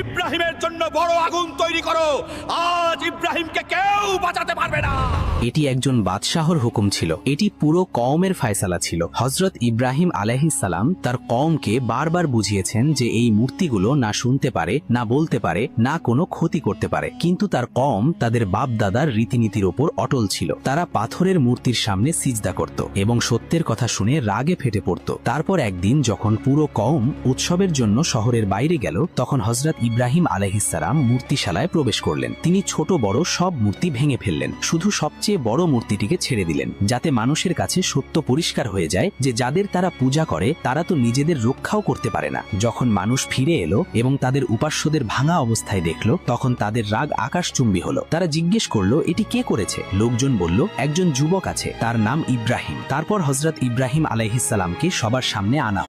ইব্রাহিমের জন্য বড় আগুন তৈরি করো, আজ ইব্রাহিমকে কেউ বাঁচাতে পারবে না। এটি একজন বাদশাহর হুকুম ছিল, এটি পুরো কওমের ফয়সালা ছিল। হযরত ইব্রাহিম আলাইহিস সালাম তার কওমকে বারবার বুঝিয়েছেন যে এই মূর্তিগুলো না শুনতে পারে, না বলতে পারে, না কোনো ক্ষতি করতে পারে, কিন্তু তার কওম তাদের বাপ দাদার রীতিনীতির উপর অটল ছিল। তারা পাথরের মূর্তির সামনে সিজদা করত এবং সত্যের কথা শুনে রাগে ফেটে পড়ত। তারপর একদিন যখন পুরো কওম উৎসবের জন্য শহরের বাইরে গেল, তখন হযরত ইব্রাহিম আলাইহিস সালাম মূর্তিশালায় প্রবেশ করলেন। তিনি ছোট বড় সব মূর্তি ভেঙে ফেললেন, শুধু সবচেয়ে বড় মূর্তিটিকে ছেড়ে দিলেন, যাতে মানুষের কাছে সত্য পরিষ্কার হয়ে যায় যে যাদের তারা পূজা করে তারা তো নিজেদের রক্ষাও করতে পারে না। যখন মানুষ ফিরে এলো এবং তাদের উপাস্যদের ভাঙা অবস্থায় দেখলো, তখন তাদের রাগ আকাশচুম্বী হলো। তারা জিজ্ঞেস করলো, এটি কে করেছে? লোকজন বলল, একজন যুবক আছে, তার নাম ইব্রাহিম। তারপর হযরত ইব্রাহিম আলাইহিস সালামকে সবার সামনে আনা